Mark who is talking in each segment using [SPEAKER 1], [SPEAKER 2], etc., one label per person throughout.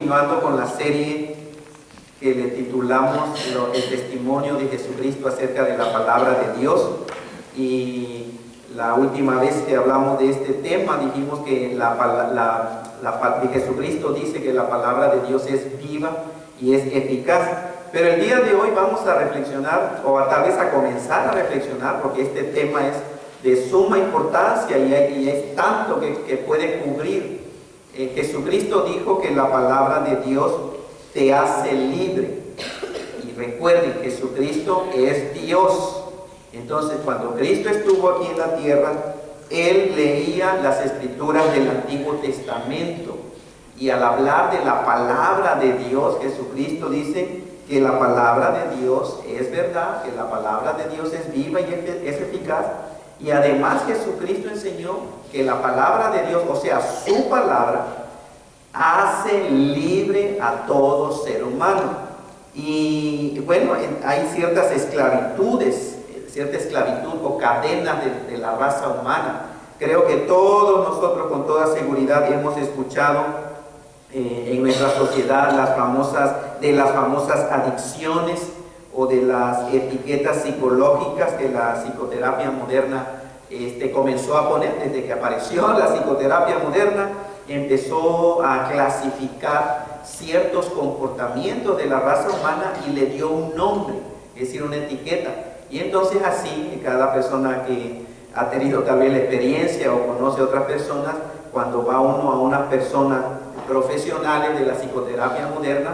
[SPEAKER 1] Continuando con la serie que le titulamos El testimonio de Jesucristo acerca de la palabra de Dios, y la última vez que hablamos de este tema dijimos que de Jesucristo dice que la palabra de Dios es viva y es eficaz. Pero el día de hoy vamos a reflexionar, o tal vez a comenzar a reflexionar, porque este tema es de suma importancia y es tanto que puede cubrir. Jesucristo dijo que la palabra de Dios te hace libre. Y recuerden, Jesucristo es Dios. Entonces, cuando Cristo estuvo aquí en la tierra, Él leía las escrituras del Antiguo Testamento. Y al hablar de la palabra de Dios, Jesucristo dice que la palabra de Dios es verdad, que la palabra de Dios es viva y es eficaz. Y además Jesucristo enseñó que la palabra de Dios, o sea, su palabra, hace libre a todo ser humano. Y bueno, hay ciertas esclavitudes, cierta esclavitud o cadenas de la raza humana. Creo que todos nosotros con toda seguridad hemos escuchado en nuestra sociedad las famosas adicciones o de las etiquetas psicológicas que la psicoterapia moderna comenzó a poner. Desde que apareció la psicoterapia moderna, empezó a clasificar ciertos comportamientos de la raza humana y le dio un nombre, es decir, una etiqueta. Y entonces así, cada persona que ha tenido tal vez la experiencia o conoce a otras personas, cuando va uno a unas personas profesionales de la psicoterapia moderna,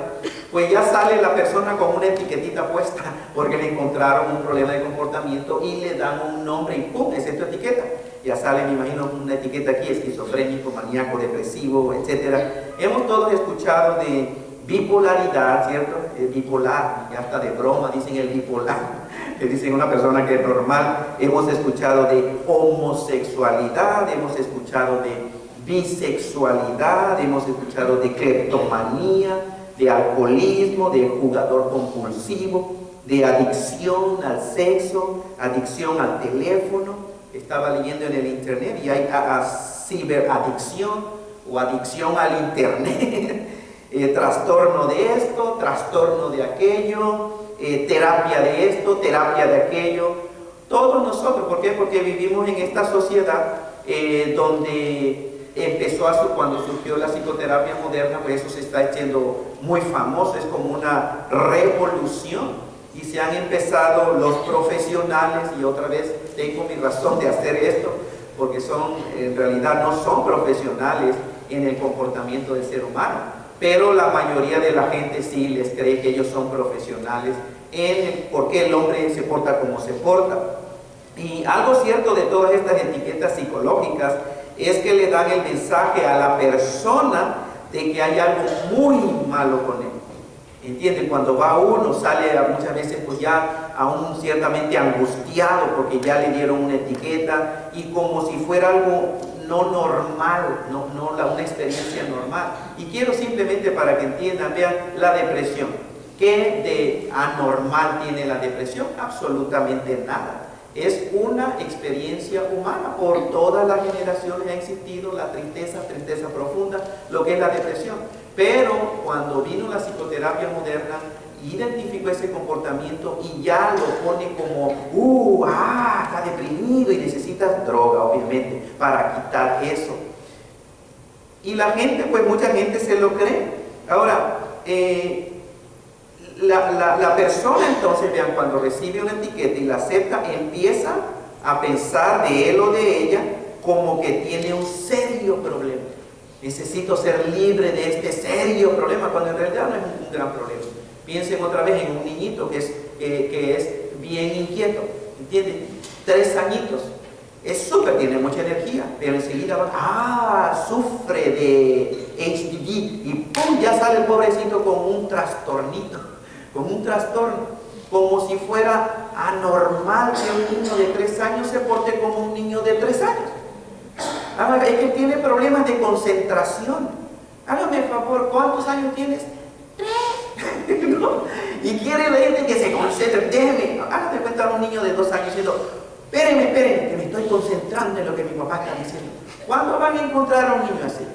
[SPEAKER 1] pues ya sale la persona con una etiquetita puesta porque le encontraron un problema de comportamiento y le dan un nombre y ¡pum! Esa es tu etiqueta. Ya sale, me imagino, una etiqueta aquí: esquizofrénico, maníaco, depresivo, etc. Hemos todos escuchado de bipolaridad, ¿cierto? Bipolar, y hasta de broma dicen el bipolar, que dicen una persona que es normal. Hemos escuchado de homosexualidad, hemos escuchado de bisexualidad, hemos escuchado de cleptomanía, de alcoholismo, de jugador compulsivo, de adicción al sexo, adicción al teléfono. Estaba leyendo en el internet y hay ciberadicción o adicción al internet, trastorno de esto, trastorno de aquello, terapia de esto, terapia de aquello. Todos nosotros, ¿por qué? Porque vivimos en esta sociedad donde cuando surgió la psicoterapia moderna, pues eso se está haciendo muy famoso, es como una revolución. Y se han empezado los profesionales, y otra vez tengo mi razón de hacer esto, porque en realidad no son profesionales en el comportamiento del ser humano, pero la mayoría de la gente sí les cree que ellos son profesionales en por qué el hombre se porta como se porta. Y algo cierto de todas estas etiquetas psicológicas es que le dan el mensaje a la persona de que hay algo muy malo con él. ¿Entienden? Cuando va uno, sale muchas veces pues ya aún ciertamente angustiado porque ya le dieron una etiqueta y como si fuera algo no normal, una experiencia normal. Y quiero simplemente para que entiendan, vean la depresión. ¿Qué de anormal tiene la depresión? Absolutamente nada. Es una experiencia humana. Por todas las generaciones ha existido la tristeza profunda, lo que es la depresión. Pero cuando vino la psicoterapia moderna, identificó ese comportamiento y ya lo pone como, está deprimido y necesitas droga, obviamente, para quitar eso. Y la gente, pues mucha gente se lo cree. Ahora, la persona entonces, vean, cuando recibe una etiqueta y la acepta, empieza a pensar de él o de ella como que tiene un serio problema. Necesito ser libre de este serio problema, cuando en realidad no es un gran problema. Piensen otra vez en un niñito que es bien inquieto, ¿entienden? 3 añitos, tiene mucha energía, pero enseguida sufre de HDD y ¡pum! Ya sale el pobrecito con un trastornito, con un trastorno, como si fuera anormal que un niño de 3 años se porte como un niño de 3 años. Es que tiene problemas de concentración. Hágame el favor, ¿cuántos años tienes? 3. ¿No? Y quiere la gente que se concentre. Déjeme, hágame cuenta a un niño de 2 años diciendo: espérenme, que me estoy concentrando en lo que mi papá está diciendo. ¿Cuándo van a encontrar a un niño así?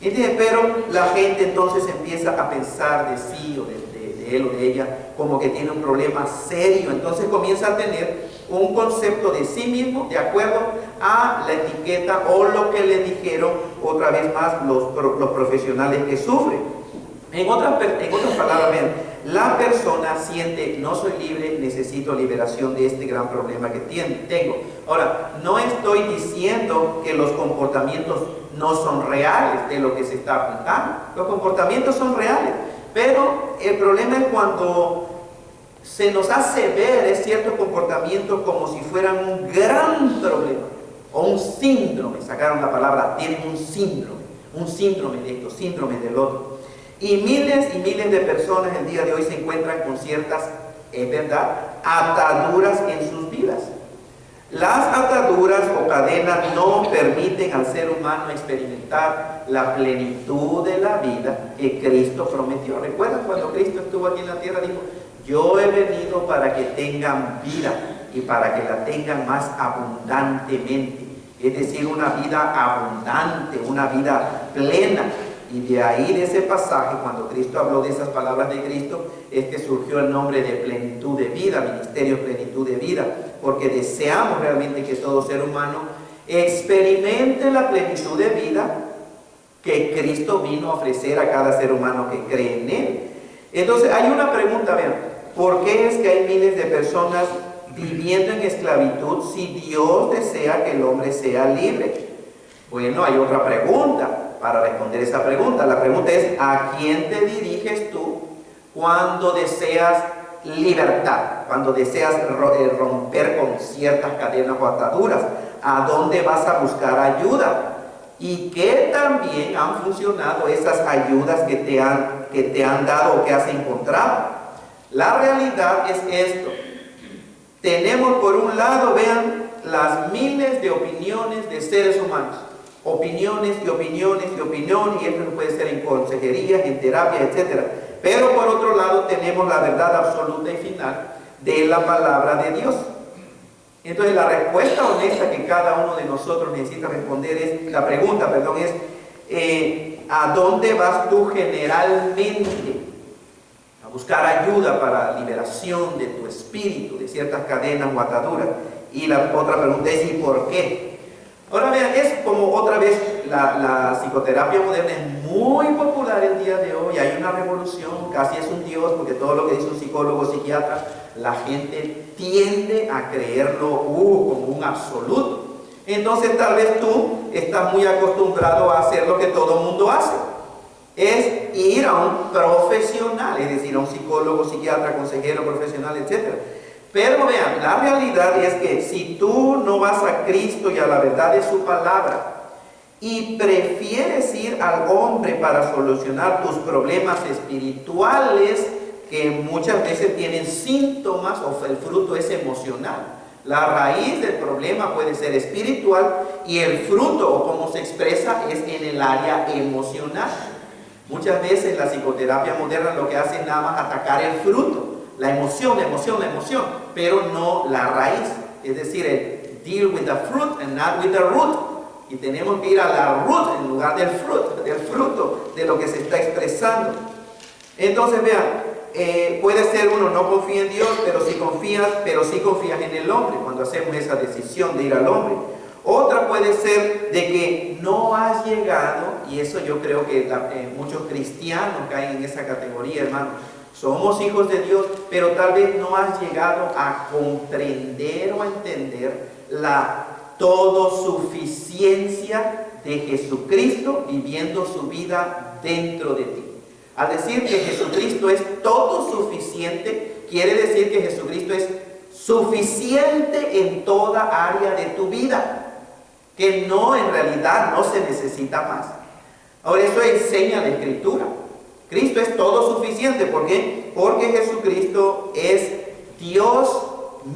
[SPEAKER 1] ¿Entiendes? Pero la gente entonces empieza a pensar de sí o de él o de ella como que tiene un problema serio. Entonces comienza a tener un concepto de sí mismo de acuerdo a la etiqueta o lo que le dijeron otra vez más los profesionales que sufren. En otras palabras, vean, la persona siente, no soy libre, necesito liberación de este gran problema que tengo. Ahora, no estoy diciendo que los comportamientos no son reales de lo que se está apuntando. Los comportamientos son reales, pero el problema es cuando se nos hace ver ciertos comportamientos como si fueran un gran problema o un síndrome. Sacaron la palabra, tienen un síndrome de esto, síndrome del otro. Y miles de personas el día de hoy se encuentran con ciertas, es verdad, ataduras en sus vidas. Las ataduras o cadenas no permiten al ser humano experimentar la plenitud de la vida que Cristo prometió. ¿Recuerdan cuando Cristo estuvo aquí en la tierra? Dijo, yo he venido para que tengan vida y para que la tengan más abundantemente. Es decir, una vida abundante, una vida plena. Y de ahí, de ese pasaje, cuando Cristo habló de esas palabras de Cristo, es que surgió el nombre de plenitud de vida, ministerio plenitud de vida, porque deseamos realmente que todo ser humano experimente la plenitud de vida que Cristo vino a ofrecer a cada ser humano que cree en Él. Entonces, hay una pregunta, vean, ¿por qué es que hay miles de personas viviendo en esclavitud si Dios desea que el hombre sea libre? Bueno, hay otra pregunta. Para responder esa pregunta, la pregunta es, ¿a quién te diriges tú cuando deseas libertad? Cuando deseas romper con ciertas cadenas o ataduras. ¿A dónde vas a buscar ayuda? ¿Y qué también han funcionado esas ayudas que te han dado o que has encontrado? La realidad es esto. Tenemos por un lado, vean, las miles de opiniones de seres humanos. Opiniones, y esto puede ser en consejerías, en terapia, etc. Pero por otro lado tenemos la verdad absoluta y final de la palabra de Dios. Entonces la respuesta honesta que cada uno de nosotros necesita responder es, la pregunta, perdón, es ¿a dónde vas tú generalmente a buscar ayuda para la liberación de tu espíritu, de ciertas cadenas o ataduras? Y la otra pregunta es ¿y por qué? Ahora vean, es como otra vez la psicoterapia moderna es muy popular el día de hoy, hay una revolución, casi es un dios, porque todo lo que dice un psicólogo o psiquiatra, la gente tiende a creerlo como un absoluto. Entonces tal vez tú estás muy acostumbrado a hacer lo que todo el mundo hace, es ir a un profesional, es decir, a un psicólogo, psiquiatra, consejero, profesional, etc. Pero vean, la realidad es que si tú no vas a Cristo y a la verdad de su palabra y prefieres ir al hombre para solucionar tus problemas espirituales que muchas veces tienen síntomas o el fruto es emocional. La raíz del problema puede ser espiritual y el fruto o cómo se expresa es en el área emocional. Muchas veces la psicoterapia moderna lo que hace es nada más atacar el fruto. La emoción, pero no la raíz. Es decir, el deal with the fruit and not with the root. Y tenemos que ir a la root en lugar del fruto de lo que se está expresando. Entonces, vean, puede ser uno no confía en Dios, pero sí confías en el hombre cuando hacemos esa decisión de ir al hombre. Otra puede ser de que no has llegado, y eso yo creo que muchos cristianos caen en esa categoría, hermano. Somos hijos de Dios, pero tal vez no has llegado a comprender o a entender la todosuficiencia de Jesucristo viviendo su vida dentro de ti. Al decir que Jesucristo es todo suficiente, quiere decir que Jesucristo es suficiente en toda área de tu vida, que no, en realidad no se necesita más. Ahora, eso enseña la Escritura. Cristo es todo suficiente. ¿Por qué? Porque Jesucristo es Dios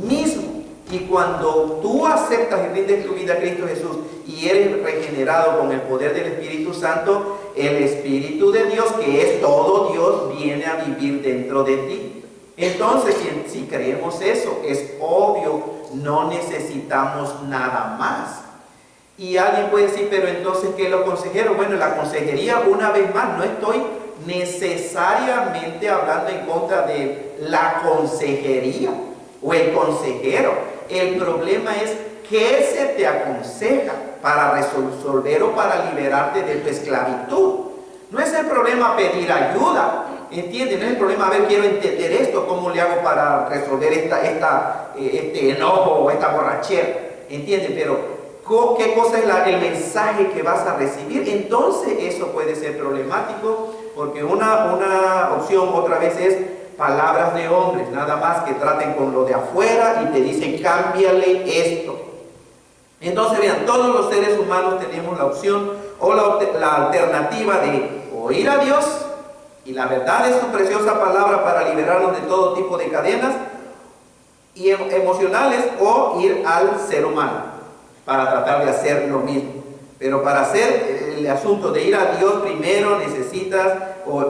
[SPEAKER 1] mismo. Y cuando tú aceptas y rindes tu vida a Cristo Jesús y eres regenerado con el poder del Espíritu Santo, el Espíritu de Dios, que es todo Dios, viene a vivir dentro de ti. Entonces, si creemos eso, es obvio, no necesitamos nada más. Y alguien puede decir, pero entonces, ¿qué es lo consejero? Bueno, la consejería, una vez más, no estoy necesariamente hablando en contra de la consejería o el consejero. El problema es qué se te aconseja para resolver o para liberarte de tu esclavitud. No es el problema pedir ayuda, ¿entiendes? No es el problema, a ver, quiero entender esto, ¿cómo le hago para resolver este enojo o esta borrachera? ¿Entiendes? Pero ¿qué cosa es el mensaje que vas a recibir? Entonces eso puede ser problemático, porque una opción otra vez es palabras de hombres, nada más que traten con lo de afuera y te dicen cámbiale esto. Entonces vean, todos los seres humanos tenemos la opción o la alternativa de oír a Dios y la verdad es su preciosa palabra para liberarnos de todo tipo de cadenas y emocionales, o ir al ser humano para tratar de hacer lo mismo. Pero para hacer el asunto de ir a Dios primero necesitas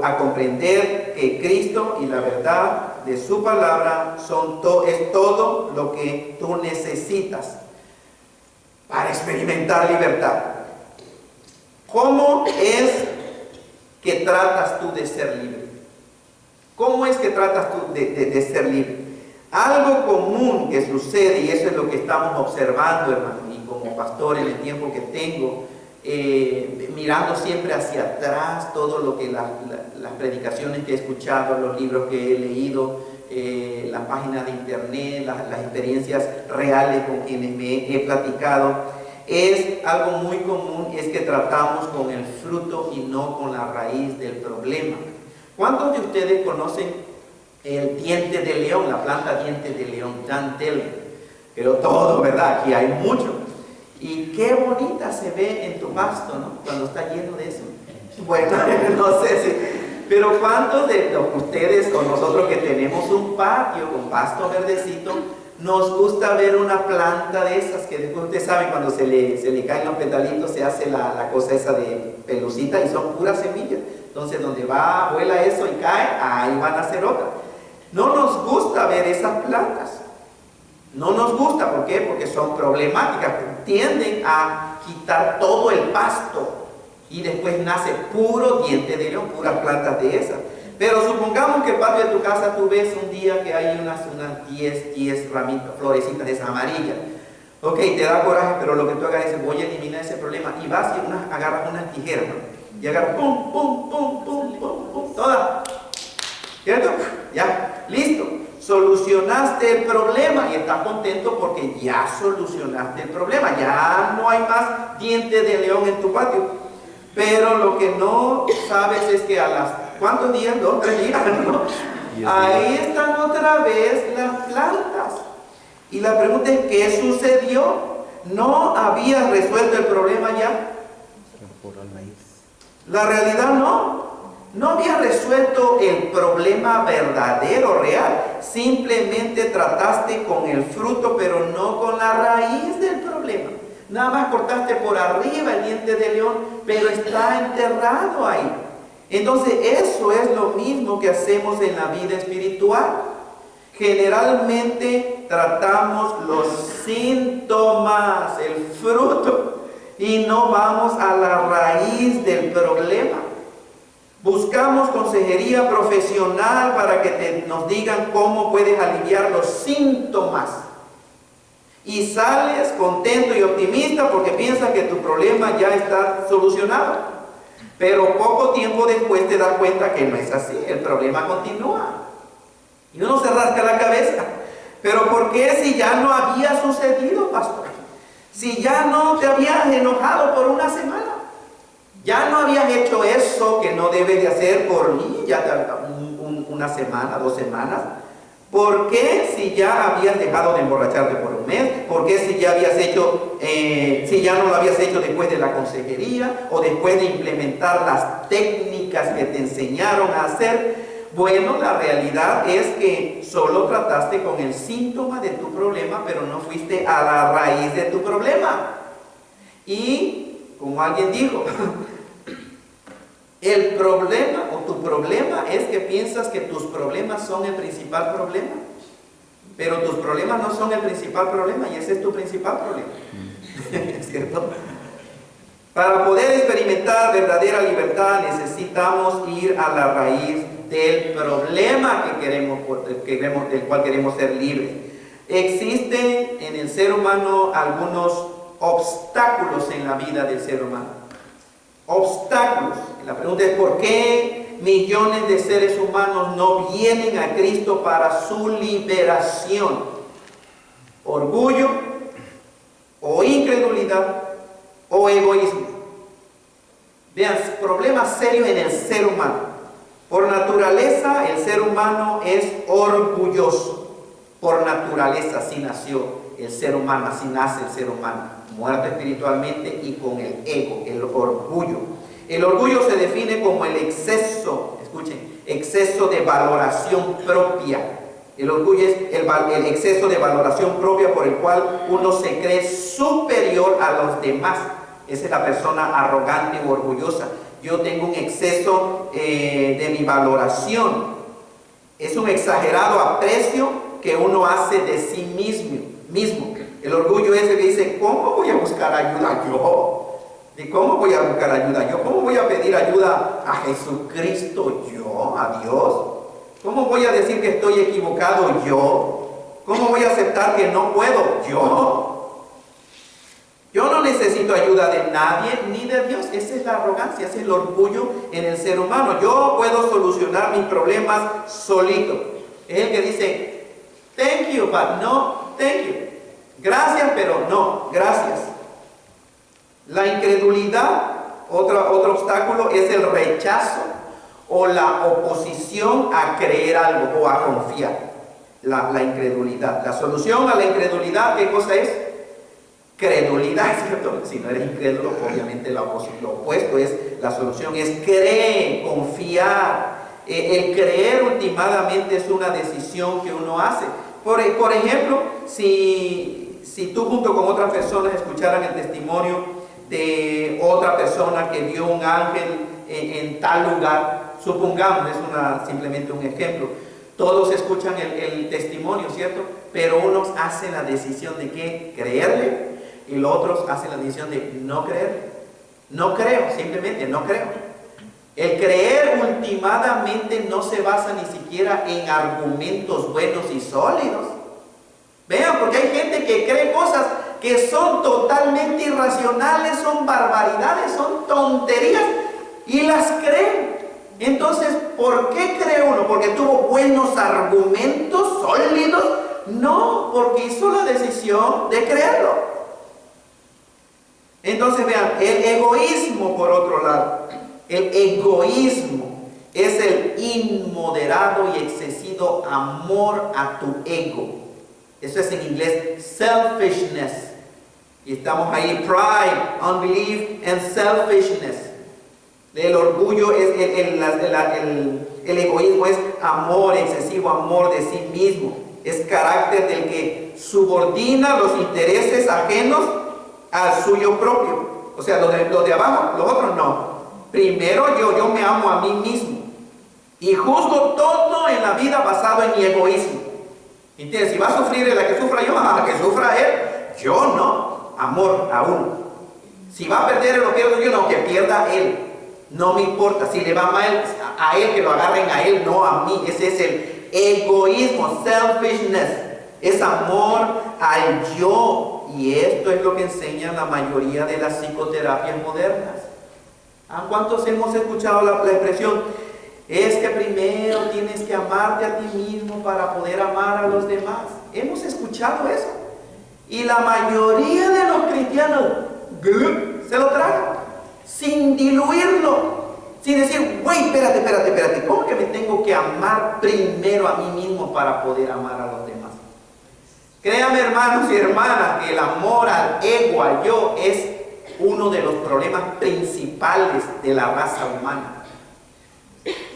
[SPEAKER 1] a comprender que Cristo y la verdad de su palabra es todo lo que tú necesitas para experimentar libertad. ¿Cómo es que tratas tú de ser libre? ¿Cómo es que tratas tú de ser libre? Algo común que sucede, y eso es lo que estamos observando, hermano, y como pastor en el tiempo que tengo, mirando siempre hacia atrás todo lo que las predicaciones que he escuchado, los libros que he leído, las páginas de internet, las experiencias reales con quienes me he platicado, es algo muy común, es que tratamos con el fruto y no con la raíz del problema. ¿Cuántos de ustedes conocen el diente de león, la planta diente de león, dantel? Pero todo, ¿verdad? Aquí hay mucho. Y qué bonita se ve en tu pasto, ¿no? Cuando está lleno de eso. Bueno, no sé si... Pero ¿cuántos de ustedes o nosotros que tenemos un patio con pasto verdecito, nos gusta ver una planta de esas que después ustedes saben cuando se le caen los petalitos, se hace la cosa esa de pelucita y son puras semillas? Entonces donde vuela eso y cae, ahí van a hacer otra. No nos gusta ver esas plantas. No nos gusta, ¿por qué? Porque son problemáticas, tienden a quitar todo el pasto y después nace puro diente de león, puras plantas de esas. Pero supongamos que el patio de tu casa tú ves un día que hay unas 10 ramitas, florecitas de esas amarillas. Ok, te da coraje, pero lo que tú hagas es voy a eliminar ese problema y vas y agarras unas tijeras, ¿no? Y agarras pum, pum, pum, pum, pum, pum, todas. ¿Cierto? Ya, listo. Solucionaste el problema y estás contento porque ya solucionaste el problema. Ya no hay más diente de león en tu patio. Pero lo que no sabes es que ¿cuántos días? 2, 3 días, ¿no? Ahí están otra vez las plantas. Y la pregunta es, ¿qué sucedió? ¿No habías resuelto el problema ya? La realidad no había resuelto el problema verdadero, real. Simplemente trataste con el fruto, pero no con la raíz del problema. Nada más cortaste por arriba el diente de león, pero está enterrado ahí. Entonces eso es lo mismo que hacemos en la vida espiritual. Generalmente tratamos los síntomas, el fruto, y no vamos a la raíz del problema. Buscamos consejería profesional para que nos digan cómo puedes aliviar los síntomas. Y sales contento y optimista porque piensas que tu problema ya está solucionado. Pero poco tiempo después te das cuenta que no es así, el problema continúa. Y uno se rasca la cabeza. ¿Pero por qué si ya no había sucedido, pastor? Si ya no te habías enojado por una semana. Ya no habías hecho eso que no debes de hacer por mí, ya una semana, 2 semanas. ¿Por qué si ya habías dejado de emborracharte por un mes? ¿Por qué si ya habías hecho, si ya no lo habías hecho después de la consejería o después de implementar las técnicas que te enseñaron a hacer? Bueno, la realidad es que solo trataste con el síntoma de tu problema, pero no fuiste a la raíz de tu problema. Y, como alguien dijo, el problema o tu problema es que piensas que tus problemas son el principal problema, pero tus problemas no son el principal problema y ese es tu principal problema. ¿Es cierto? Para poder experimentar verdadera libertad necesitamos ir a la raíz del problema del cual queremos ser libres. Existen en el ser humano algunos obstáculos en la vida del ser humano. Obstáculos. La pregunta es ¿por qué millones de seres humanos no vienen a Cristo para su liberación? Orgullo o incredulidad o egoísmo. Vean, problemas serios en el ser humano. Por naturaleza, el ser humano es orgulloso. Por naturaleza, así nació el ser humano, así nace el ser humano, muerto espiritualmente y con el ego, el orgullo. El orgullo se define como el exceso, escuchen, exceso de valoración propia. El orgullo es el exceso de valoración propia por el cual uno se cree superior a los demás. Esa es la persona arrogante o orgullosa. Yo tengo un exceso de mi valoración. Es un exagerado aprecio que uno hace de sí mismo. El orgullo es el que dice, ¿cómo voy a buscar ayuda yo? ¿De cómo voy a buscar ayuda yo? ¿Cómo voy a pedir ayuda a Jesucristo yo? ¿A Dios? ¿Cómo voy a decir que estoy equivocado yo? ¿Cómo voy a aceptar que no puedo yo? Yo no necesito ayuda de nadie ni de Dios. Esa es la arrogancia, ese es el orgullo en el ser humano. Yo puedo solucionar mis problemas solito. Es el que dice, thank you, but no, thank you. Gracias, pero no, gracias. La incredulidad, otro obstáculo, es el rechazo o la oposición a creer algo o a confiar. La incredulidad. La solución a la incredulidad, ¿qué cosa es? Credulidad, ¿cierto? Si no eres incrédulo, obviamente lo opuesto es, la solución es creer, confiar. El creer últimamente es una decisión que uno hace. Por ejemplo, si tú junto con otras personas escucharan el testimonio de otra persona que vio un ángel en tal lugar, supongamos, es simplemente un ejemplo, todos escuchan el testimonio, ¿cierto? Pero unos hacen la decisión de ¿qué? Creerle, y los otros hacen la decisión de no creer. No creo, simplemente no creo. El creer últimamente no se basa ni siquiera en argumentos buenos y sólidos. Vean, porque hay gente que cree cosas que son totalmente irracionales, son barbaridades, son tonterías y las creen. Entonces, ¿por qué cree uno? ¿Porque tuvo buenos argumentos sólidos? No, porque hizo la decisión de creerlo. Entonces vean, el egoísmo por otro lado, el egoísmo es el inmoderado y excesivo amor a tu ego. Eso es en inglés selfishness. Y estamos ahí, pride, unbelief and selfishness. El orgullo es el egoísmo es amor, excesivo amor de sí mismo. Es carácter del que subordina los intereses ajenos al suyo propio. O sea, los de abajo, los otros no. Primero yo me amo a mí mismo. Y juzgo todo en la vida basado en mi egoísmo. ¿Entiendes? Si va a sufrir la que sufra yo, que sufra él. Yo no. Amor a uno. Si va a perder lo pierdo yo, no, que pierda él. No me importa. Si le va mal a él, que lo agarren a él, no a mí. Ese es el egoísmo, selfishness. Es amor al yo. Y esto es lo que enseña la mayoría de las psicoterapias modernas. ¿Cuántos hemos escuchado la expresión? Es que primero tienes que amarte a ti mismo para poder amar a los demás. Hemos escuchado eso. Y la mayoría de los cristianos se lo tragan sin diluirlo. Sin decir, güey, espérate. ¿Cómo que me tengo que amar primero a mí mismo para poder amar a los demás? Créanme, hermanos y hermanas, que el amor al ego, al yo, es uno de los problemas principales de la raza humana.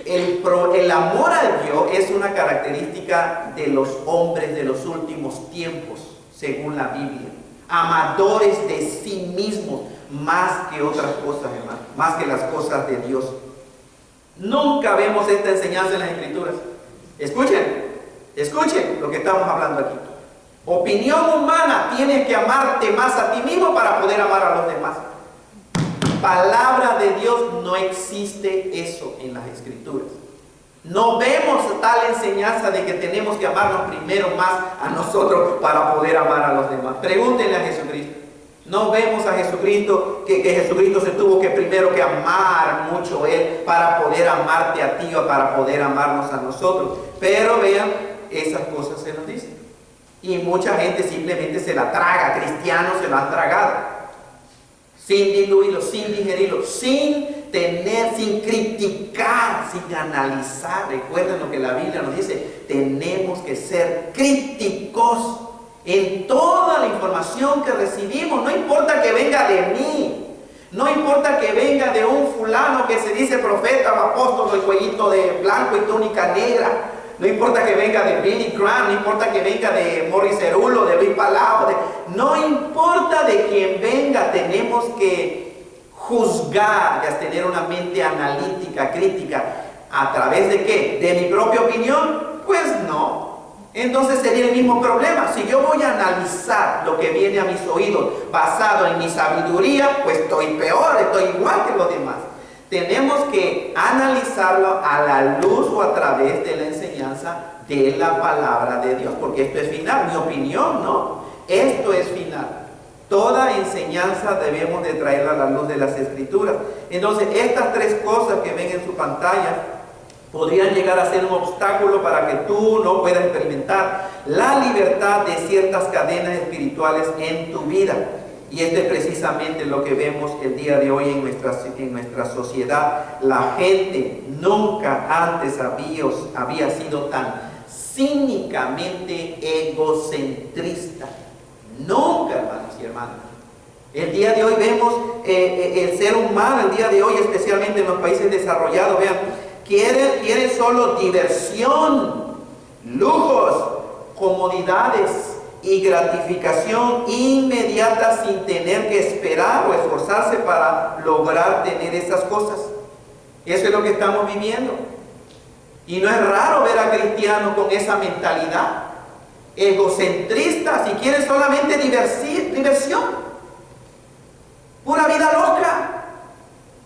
[SPEAKER 1] El amor al yo es una característica de los hombres de los últimos tiempos, según la Biblia. Amadores de sí mismos, más que otras cosas, hermano, más que las cosas de Dios. Nunca vemos esta enseñanza en las Escrituras. Escuchen lo que estamos hablando aquí. Opinión humana, tienes que amarte más a ti mismo para poder amar a los demás. palabra de Dios no existe eso en las Escrituras. No vemos tal enseñanza de que tenemos que amarnos primero más a nosotros para poder amar a los demás. Pregúntenle a Jesucristo. No vemos a Jesucristo, que Jesucristo se tuvo que primero que amar mucho Él para poder amarte a ti o para poder amarnos a nosotros. Pero vean, esas cosas se nos dicen. Y mucha gente simplemente se la traga, cristianos se la han tragado. Sin diluirlo, sin digerirlo, sin criticar, sin analizar. Recuerden lo que la Biblia nos dice, tenemos que ser críticos en toda la información que recibimos. No importa que venga de mí, no importa que venga de un fulano que se dice profeta o apóstol del cuellito de blanco y túnica negra. No importa que venga de Billy Graham, no importa que venga de Morris Cerullo, de Luis Palau, no importa de quién venga, tenemos que juzgar, y tener una mente analítica, crítica. ¿A través de qué? ¿De mi propia opinión? Pues no. Entonces sería el mismo problema. Si yo voy a analizar lo que viene a mis oídos basado en mi sabiduría, pues estoy peor, estoy igual que los demás. Tenemos que analizarlo a la luz o a través de la enseñanza de la palabra de Dios, porque esto es final. Mi opinión no, esto es final. Toda enseñanza debemos de traerla a la luz de las Escrituras. Entonces estas tres cosas que ven en su pantalla podrían llegar a ser un obstáculo para que tú no puedas experimentar la libertad de ciertas cadenas espirituales en tu vida. Y esto es precisamente lo que vemos el día de hoy en nuestra sociedad. La gente nunca antes había sido tan cínicamente egocentrista. Nunca, hermanos y hermanas. El día de hoy vemos el ser humano, el día de hoy, especialmente en los países desarrollados, vean, quiere solo diversión, lujos, comodidades y gratificación inmediata sin tener que esperar o esforzarse para lograr tener esas cosas. Eso es lo que estamos viviendo. Y no es raro ver a cristianos con esa mentalidad egocentrista, si quieren solamente diversión, pura vida loca.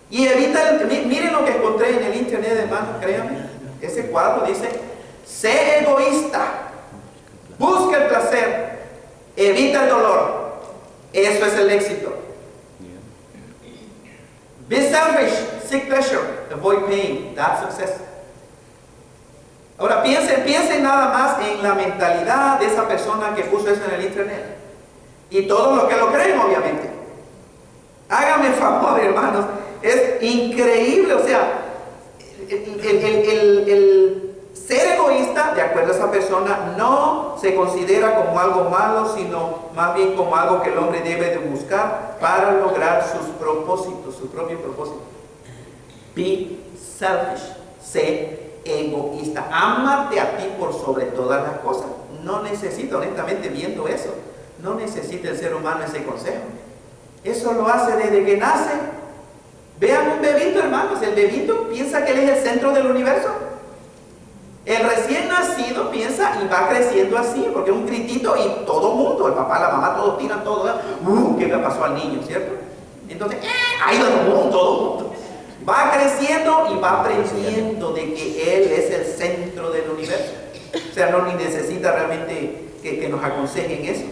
[SPEAKER 1] Y evita miren lo que encontré en el internet, hermanos, créanme. Ese cuadro dice: sé egoísta, busca el placer, evita el dolor. Eso es el éxito. Be selfish, seek pleasure, avoid pain. That's success. Ahora piensen nada más en la mentalidad de esa persona que puso eso en el internet. Y todos los que lo creen, obviamente. Háganme favor, hermanos. Es increíble, o sea, el ser egoísta, de acuerdo a esa persona, no se considera como algo malo, sino más bien como algo que el hombre debe de buscar para lograr sus propósitos, su propio propósito. Be selfish, sé egoísta, ámate a ti por sobre todas las cosas. No necesita, honestamente, viendo eso, no necesita el ser humano ese consejo. Eso lo hace desde que nace. Vean un bebito, hermanos, el bebito piensa que él es el centro del universo. El recién nacido piensa y va creciendo así, porque es un gritito y todo el mundo, el papá, la mamá, todos tiran todo. ¿Qué le pasó al niño, cierto? Entonces, ahí va todo el mundo. Va creciendo y va aprendiendo de que él es el centro del universo. O sea, no ni necesita realmente que nos aconsejen eso.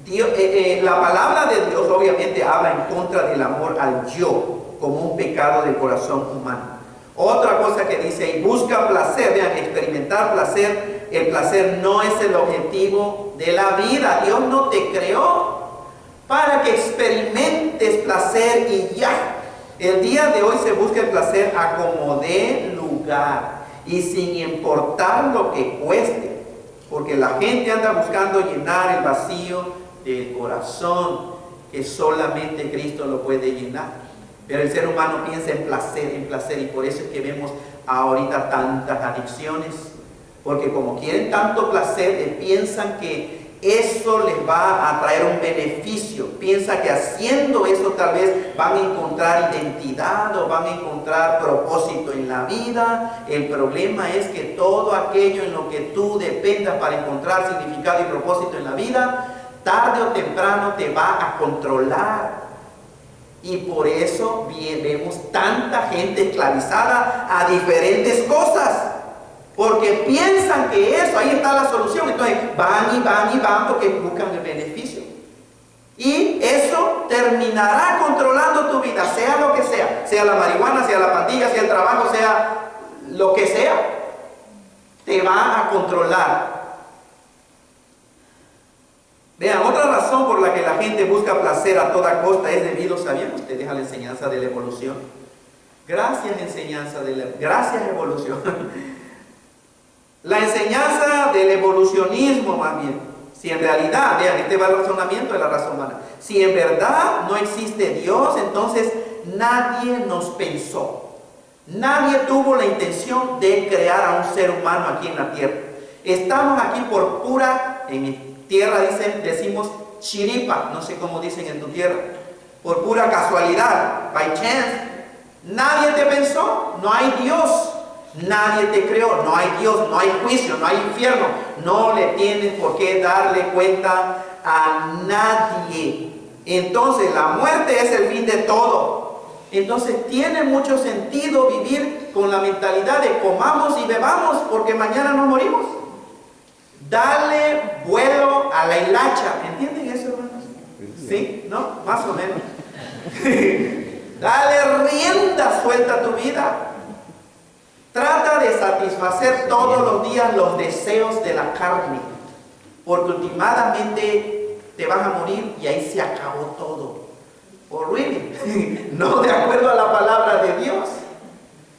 [SPEAKER 1] Dios, la palabra de Dios obviamente habla en contra del amor al yo como un pecado del corazón humano. Otra cosa que dice, y busca placer, vean, experimentar placer. El placer no es el objetivo de la vida. Dios no te creó para que experimentes placer y ya. El día de hoy se busca el placer a como dé lugar y sin importar lo que cueste, porque la gente anda buscando llenar el vacío del corazón que solamente Cristo lo puede llenar. Pero el ser humano piensa en placer, y por eso es que vemos ahorita tantas adicciones, porque como quieren tanto placer, piensan que eso les va a traer un beneficio, piensa que haciendo eso tal vez van a encontrar identidad o van a encontrar propósito en la vida. El problema es que todo aquello en lo que tú dependas para encontrar significado y propósito en la vida, tarde o temprano te va a controlar. Y por eso vemos tanta gente esclavizada a diferentes cosas. Porque piensan que eso, ahí está la solución. Entonces van y van y van porque buscan el beneficio. Y eso terminará controlando tu vida, sea lo que sea. Sea la marihuana, sea la pandilla, sea el trabajo, sea lo que sea. Te va a controlar. Vean, otra razón por la que la gente busca placer a toda costa es debido, ¿sabían ustedes? A la enseñanza de la evolución. Gracias evolución. La enseñanza del evolucionismo, más bien. Si en realidad, vean, este va el razonamiento de la raza humana. Si en verdad no existe Dios, entonces nadie nos pensó. Nadie tuvo la intención de crear a un ser humano aquí en la tierra. Estamos aquí por pura, en mi tierra decimos chiripa, no sé cómo dicen en tu tierra, por pura casualidad, by chance. Nadie te pensó, no hay Dios. Nadie te creó, no hay Dios, no hay juicio, no hay infierno. No le tienes por qué darle cuenta a nadie. Entonces la muerte es el fin de todo. Entonces tiene mucho sentido vivir con la mentalidad de comamos y bebamos porque mañana nos morimos. Dale vuelo a la hilacha. ¿Entienden eso, hermanos? ¿Sí? ¿No? Más o menos. Dale rienda suelta a tu vida. Trata de satisfacer todos los días los deseos de la carne, porque últimamente te vas a morir y ahí se acabó todo. ¿Por really? No de acuerdo a la palabra de Dios.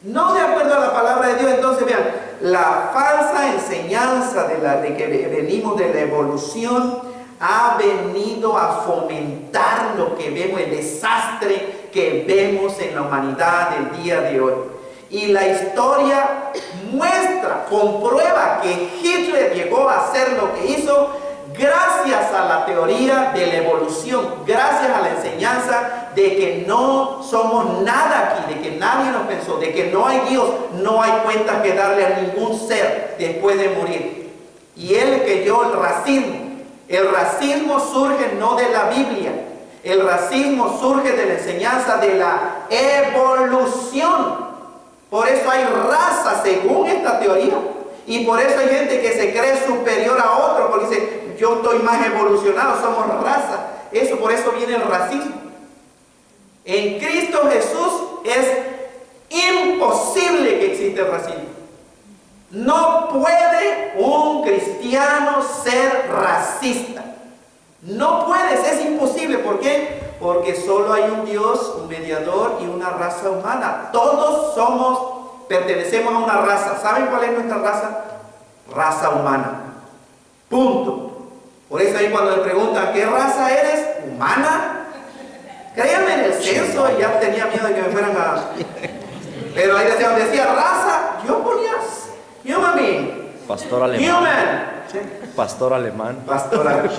[SPEAKER 1] No de acuerdo a la palabra de Dios. Entonces vean, la falsa enseñanza de que venimos de la evolución ha venido a fomentar lo que vemos, el desastre que vemos en la humanidad del día de hoy. Y la historia muestra, comprueba que Hitler llegó a hacer lo que hizo gracias a la teoría de la evolución, gracias a la enseñanza de que no somos nada aquí, de que nadie nos pensó, de que no hay Dios, no hay cuentas que darle a ningún ser después de morir. Y él creyó el racismo. El racismo surge no de la Biblia, el racismo surge de la enseñanza de la evolución. Por eso hay raza según esta teoría. Y por eso hay gente que se cree superior a otro, porque dice, yo estoy más evolucionado, somos raza. Eso, por eso viene el racismo. En Cristo Jesús es imposible que exista el racismo. No puede un cristiano ser racista. No puedes, es imposible. ¿Por qué? Porque solo hay un Dios, un mediador y una raza humana. Todos pertenecemos a una raza. ¿Saben cuál es nuestra raza? Raza humana. Punto. Por eso ahí cuando le preguntan, ¿qué raza eres? ¿Humana? Créanme, en el censo ya tenía miedo de que me fueran a... Pero ahí decía raza, yo ponía human being.
[SPEAKER 2] Pastor alemán.
[SPEAKER 1] Human. ¿Sí?
[SPEAKER 2] Pastor alemán.
[SPEAKER 1] Pastor alemán.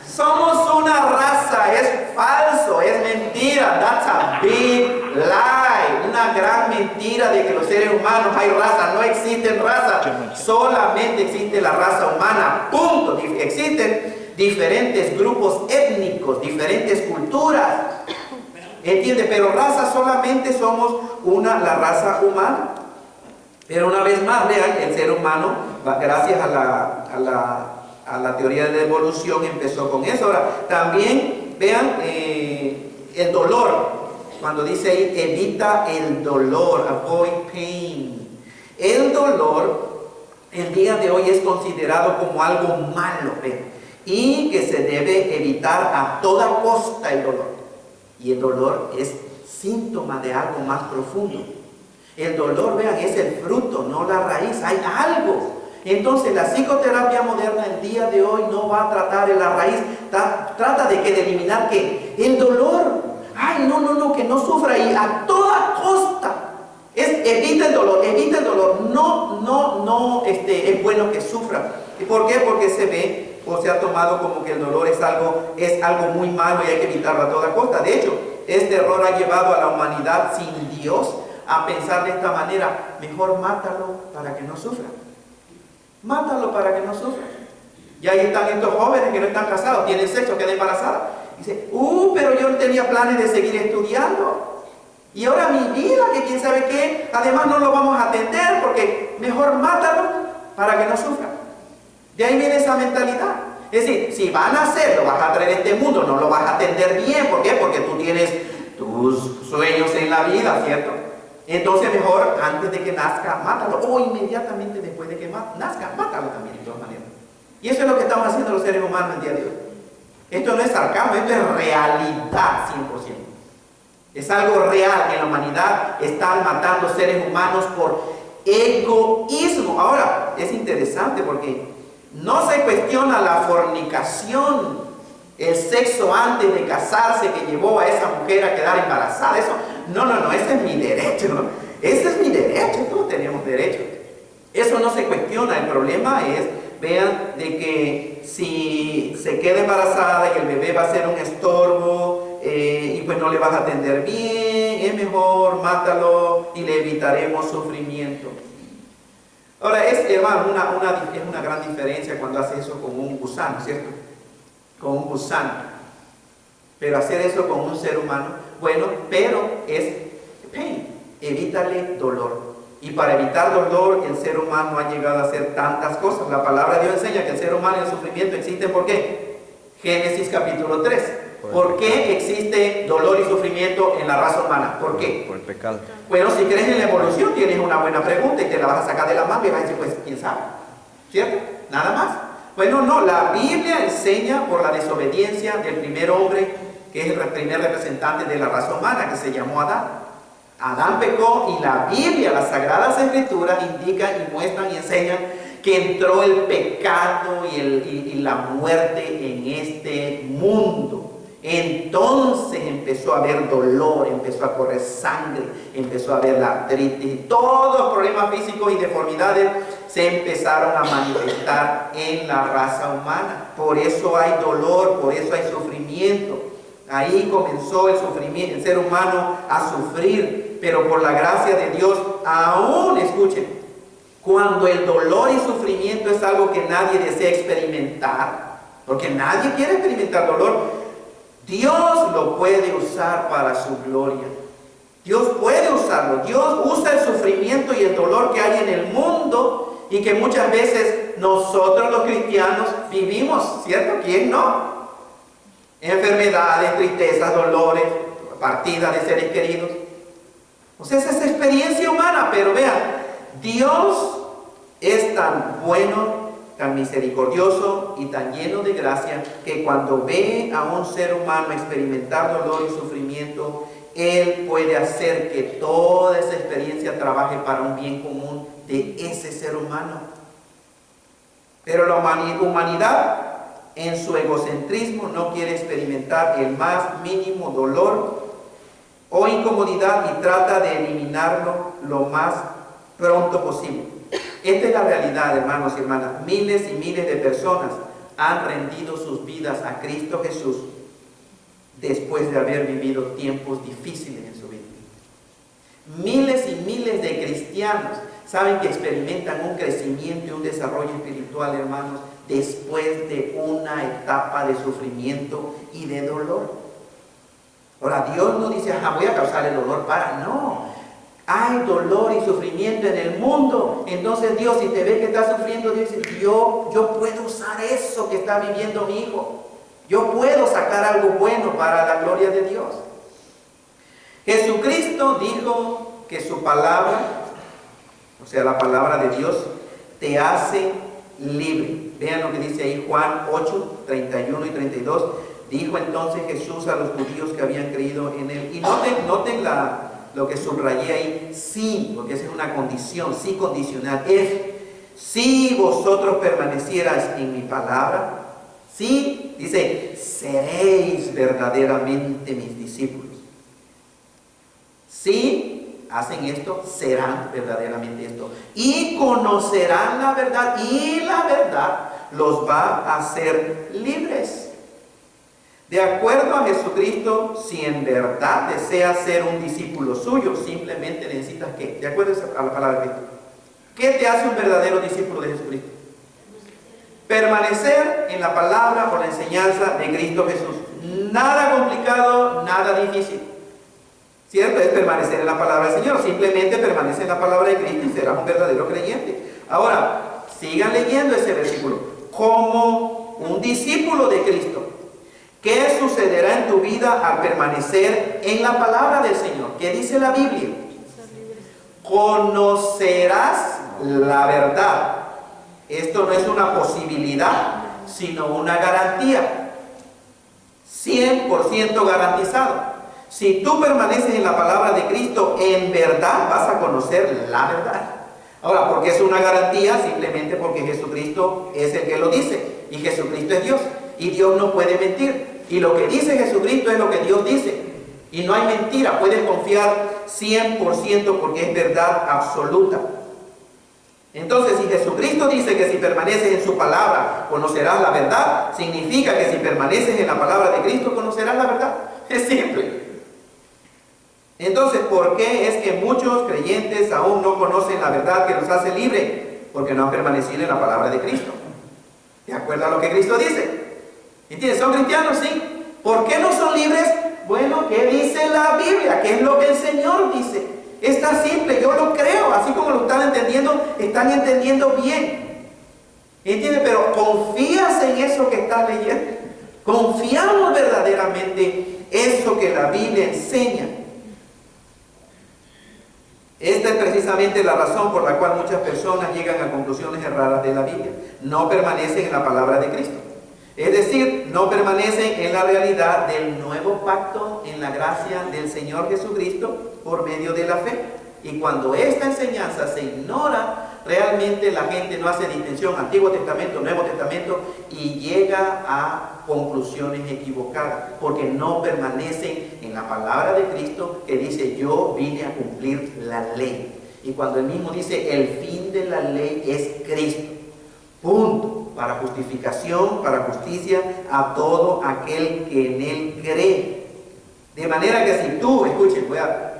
[SPEAKER 1] Somos una raza, es falso, es mentira. That's a big lie. Una gran mentira de que los seres humanos hay raza. No existen razas, solamente existe la raza humana. Punto. Existen diferentes grupos étnicos, diferentes culturas. ¿Entiende? Pero raza solamente somos la raza humana. Pero una vez más, vean, el ser humano, gracias a la teoría de la evolución, empezó con eso. Ahora, también, vean, el dolor. Cuando dice ahí, evita el dolor, avoid pain. El dolor, el día de hoy es considerado como algo malo, ¿ven? Y que se debe evitar a toda costa el dolor. Y el dolor es síntoma de algo más profundo. El dolor, vean, es el fruto, no la raíz. Hay algo. Entonces la psicoterapia moderna el día de hoy no va a tratar de la raíz. Trata de eliminar que el dolor. Ay, no, que no sufra. Y a toda costa. Evita el dolor, evita el dolor. No, es bueno que sufra. ¿Y por qué? Porque se ve o se ha tomado como que el dolor es algo muy malo y hay que evitarlo a toda costa. De hecho, este error ha llevado a la humanidad sin Dios a pensar de esta manera: mejor mátalo para que no sufra. Mátalo para que no sufra. Y ahí están estos jóvenes que no están casados, tienen sexo, quedan embarazadas. Dice, pero yo tenía planes de seguir estudiando. Y ahora mi vida, que quién sabe qué, además no lo vamos a atender porque mejor mátalo para que no sufra. De ahí viene esa mentalidad. Es decir, si van a hacerlo, vas a traer este mundo, no lo vas a atender bien. ¿Por qué? Porque tú tienes tus sueños en la vida, ¿cierto? Entonces mejor antes de que nazca, mátalo. O inmediatamente después de que nazca, mátalo también de todas maneras. Y eso es lo que estamos haciendo los seres humanos el día de hoy. Esto no es sarcasmo, esto es realidad 100%. Es algo real que en la humanidad están matando seres humanos por egoísmo. Ahora, es interesante porque no se cuestiona la fornicación, el sexo antes de casarse que llevó a esa mujer a quedar embarazada. Eso, no, ese es mi derecho. ¿No? Ese es mi derecho, todos tenemos derecho. Eso no se cuestiona, el problema es, vean, de que si se queda embarazada y el bebé va a ser un estorbo y pues no le vas a atender bien, es mejor mátalo y le evitaremos sufrimiento. Ahora, hermano, es una gran diferencia cuando hace eso con un gusano, ¿cierto? Con un gusano. Pero hacer eso con un ser humano, bueno, pero es pain, evítale dolor. Y para evitar dolor, el ser humano ha llegado a hacer tantas cosas. La palabra de Dios enseña que el ser humano en el sufrimiento existe, ¿por qué? Génesis capítulo 3. ¿Por qué existe dolor y sufrimiento en la raza humana? ¿Por qué?
[SPEAKER 2] Por el pecado.
[SPEAKER 1] Bueno, si crees en la evolución, tienes una buena pregunta y te la vas a sacar de la manga y vas a decir, pues, ¿quién sabe? ¿Cierto? Nada más. Bueno, no, la Biblia enseña por la desobediencia del primer hombre, que es el primer representante de la raza humana, que se llamó Adán. Adán pecó y la Biblia, las Sagradas Escrituras indican y muestran y enseñan que entró el pecado y la muerte en este mundo. Entonces empezó a haber dolor, empezó a correr sangre, empezó a haber la artritis, todos los problemas físicos y deformidades se empezaron a manifestar en la raza humana. Por eso hay dolor, por eso hay sufrimiento. Ahí comenzó el sufrimiento, el ser humano a sufrir, pero por la gracia de Dios, aún, escuchen, cuando el dolor y sufrimiento es algo que nadie desea experimentar, porque nadie quiere experimentar dolor, Dios lo puede usar para su gloria. Dios puede usarlo. Dios usa el sufrimiento y el dolor que hay en el mundo y que muchas veces nosotros los cristianos vivimos, ¿cierto? ¿Quién no? Enfermedades, tristezas, dolores, partidas de seres queridos. O sea, esa es experiencia humana, pero vean, Dios es tan bueno, tan misericordioso y tan lleno de gracia que cuando ve a un ser humano experimentar dolor y sufrimiento, Él puede hacer que toda esa experiencia trabaje para un bien común de ese ser humano. Pero la humanidad en su egocentrismo no quiere experimentar el más mínimo dolor o incomodidad y trata de eliminarlo lo más pronto posible. Esta es la realidad, hermanos y hermanas. Miles y miles de personas han rendido sus vidas a Cristo Jesús después de haber vivido tiempos difíciles en su vida. Miles y miles de cristianos saben que experimentan un crecimiento y un desarrollo espiritual, hermanos, después de una etapa de sufrimiento y de dolor. Ahora, Dios no dice, voy a causar el dolor para, no. Hay dolor y sufrimiento en el mundo. Entonces Dios, si te ve que estás sufriendo, Dios dice, yo puedo usar eso que está viviendo mi hijo. Yo puedo sacar algo bueno para la gloria de Dios. Jesucristo dijo que su palabra, o sea, la palabra de Dios, te hace libre. Vean lo que dice ahí Juan 8, 31 y 32. Dijo entonces Jesús a los judíos que habían creído en él. Y noten lo que subrayé ahí, sí, porque esa es una condición, sí condicional. Es, si vosotros permanecierais en mi palabra, sí, dice, seréis verdaderamente mis discípulos. Si hacen esto, serán verdaderamente esto. Y conocerán la verdad, y la verdad los va a hacer libres. De acuerdo a Jesucristo, si en verdad deseas ser un discípulo suyo, simplemente necesitas ¿qué? De acuerdo a la palabra de Cristo. ¿Qué te hace un verdadero discípulo de Jesucristo? Permanecer en la palabra o la enseñanza de Cristo Jesús. Nada complicado, nada difícil. ¿Cierto? Es permanecer en la palabra del Señor. Simplemente permanece en la palabra de Cristo y serás un verdadero creyente. Ahora, sigan leyendo ese versículo. Como un discípulo de Cristo, ¿qué sucederá en tu vida al permanecer en la palabra del Señor? ¿Qué dice la Biblia? Conocerás la verdad. Esto no es una posibilidad, sino una garantía. 100% garantizado. Si tú permaneces en la palabra de Cristo, en verdad vas a conocer la verdad. Ahora, ¿por qué es una garantía? Simplemente porque Jesucristo es el que lo dice. Y Jesucristo es Dios. Y Dios no puede mentir. Y lo que dice Jesucristo es lo que Dios dice. Y no hay mentira. Puedes confiar 100% porque es verdad absoluta. Entonces, si Jesucristo dice que si permaneces en su palabra conocerás la verdad, significa que si permaneces en la palabra de Cristo conocerás la verdad. Es simple. Entonces, ¿por qué es que muchos creyentes aún no conocen la verdad que los hace libres? Porque no han permanecido en la palabra de Cristo. ¿De acuerdo a lo que Cristo dice? ¿Entiendes? ¿Son cristianos? Sí. ¿Por qué no son libres? Bueno, ¿qué dice la Biblia? ¿Qué es lo que el Señor dice? Está simple, yo lo creo. Así como lo están entendiendo bien. ¿Entiendes? Pero confías en eso que estás leyendo. Confiamos verdaderamente eso que la Biblia enseña. Esta es precisamente la razón por la cual muchas personas llegan a conclusiones erradas de la Biblia. No permanecen en la palabra de Cristo. Es decir, no permanecen en la realidad del nuevo pacto, en la gracia del Señor Jesucristo por medio de la fe. Y cuando esta enseñanza se ignora, realmente la gente no hace distinción Antiguo Testamento, Nuevo Testamento y llega a conclusiones equivocadas porque no permanecen en la palabra de Cristo que dice yo vine a cumplir la ley. Y cuando él mismo dice el fin de la ley es Cristo. Punto. Para justificación, para justicia a todo aquel que en él cree. De manera que si tú, escuchen, voy a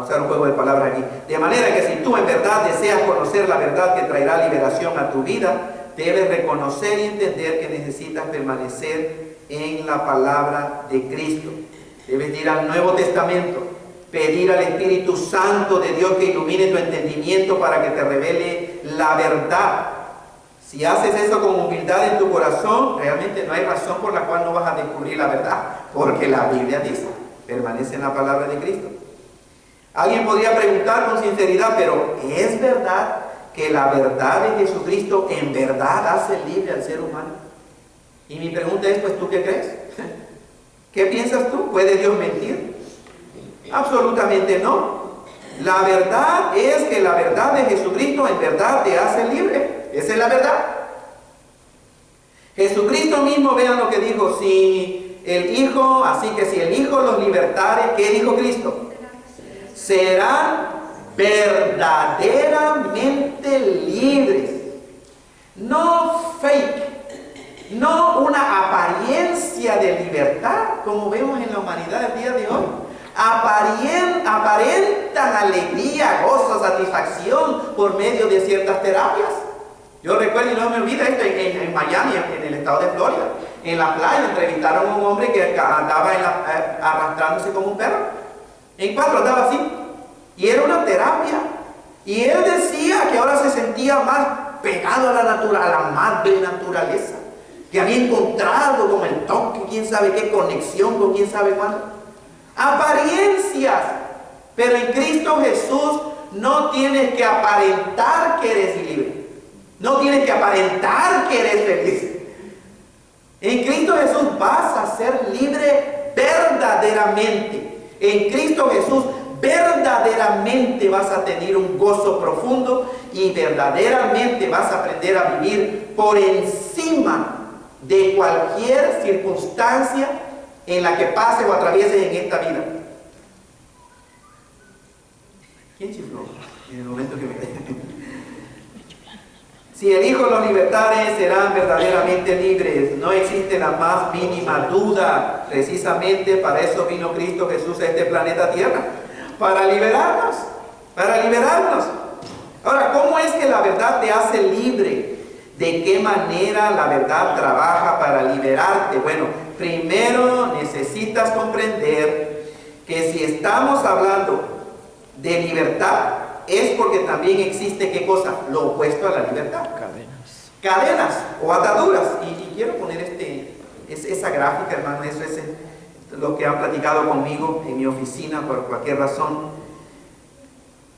[SPEAKER 1] usar un juego de palabras aquí. De manera que si tú en verdad deseas conocer la verdad que traerá liberación a tu vida, debes reconocer y entender que necesitas permanecer en la palabra de Cristo. Debes ir al Nuevo Testamento, pedir al Espíritu Santo de Dios que ilumine tu entendimiento para que te revele la verdad. Si haces eso con humildad en tu corazón, realmente no hay razón por la cual no vas a descubrir la verdad, porque la Biblia dice, permanece en la palabra de Cristo. Alguien podría preguntar con sinceridad, pero ¿es verdad que la verdad de Jesucristo en verdad hace libre al ser humano? Y mi pregunta es, pues, ¿tú qué crees? ¿Qué piensas tú? ¿Puede Dios mentir? Absolutamente no. La verdad es que la verdad de Jesucristo en verdad te hace libre. Esa es la verdad. Jesucristo mismo, vean lo que dijo, si el Hijo los libertare, ¿qué dijo Cristo? Serán verdaderamente libres. No fake, no una apariencia de libertad, como vemos en la humanidad el día de hoy. Aparentan alegría, gozo, satisfacción por medio de ciertas terapias. Yo recuerdo, y no me olvido esto, en Miami, en el estado de Florida, en la playa entrevistaron a un hombre que andaba arrastrándose como un perro. En cuatro andaba así. Y era una terapia. Y él decía que ahora se sentía más pegado a la madre naturaleza. Que había encontrado con el toque, quién sabe qué conexión, con quién sabe cuándo. Apariencias. Pero en Cristo Jesús no tienes que aparentar que eres libre. No tienes que aparentar que eres feliz. En Cristo Jesús vas a ser libre verdaderamente. En Cristo Jesús verdaderamente vas a tener un gozo profundo y verdaderamente vas a aprender a vivir por encima de cualquier circunstancia en la que pases o atravieses en esta vida. ¿Quién chifló? En el momento que me Si el Hijo los libertare, serán verdaderamente libres. No existe la más mínima duda. Precisamente para eso vino Cristo Jesús a este planeta Tierra. Para liberarnos. Para liberarnos. Ahora, ¿cómo es que la verdad te hace libre? ¿De qué manera la verdad trabaja para liberarte? Bueno, primero necesitas comprender que si estamos hablando de libertad, es porque también existe, ¿qué cosa? Lo opuesto a la libertad. Cadenas o ataduras. Y quiero poner esa gráfica, hermano. Eso es lo que han platicado conmigo en mi oficina por cualquier razón.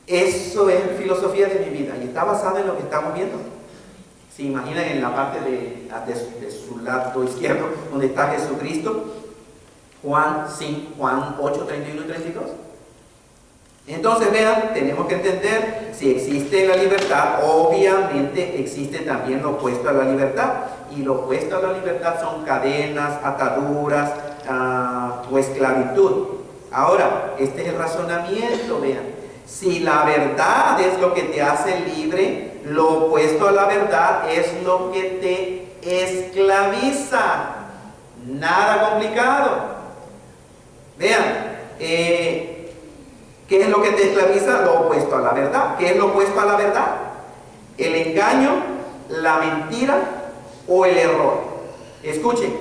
[SPEAKER 1] Eso es filosofía de mi vida y está basada en lo que estamos viendo. Se imaginan en la parte de su lado izquierdo, donde está Jesucristo, Juan 8, 31 y 32. Entonces vean, tenemos que entender, si existe la libertad, obviamente existe también lo opuesto a la libertad. Y lo opuesto a la libertad son cadenas, ataduras o esclavitud. Ahora, este es el razonamiento, vean. Si la verdad es lo que te hace libre, lo opuesto a la verdad es lo que te esclaviza. Nada complicado. Vean, ¿qué es lo que te esclaviza? Lo opuesto a la verdad. ¿Qué es lo opuesto a la verdad? El engaño, la mentira o el error. Escuchen,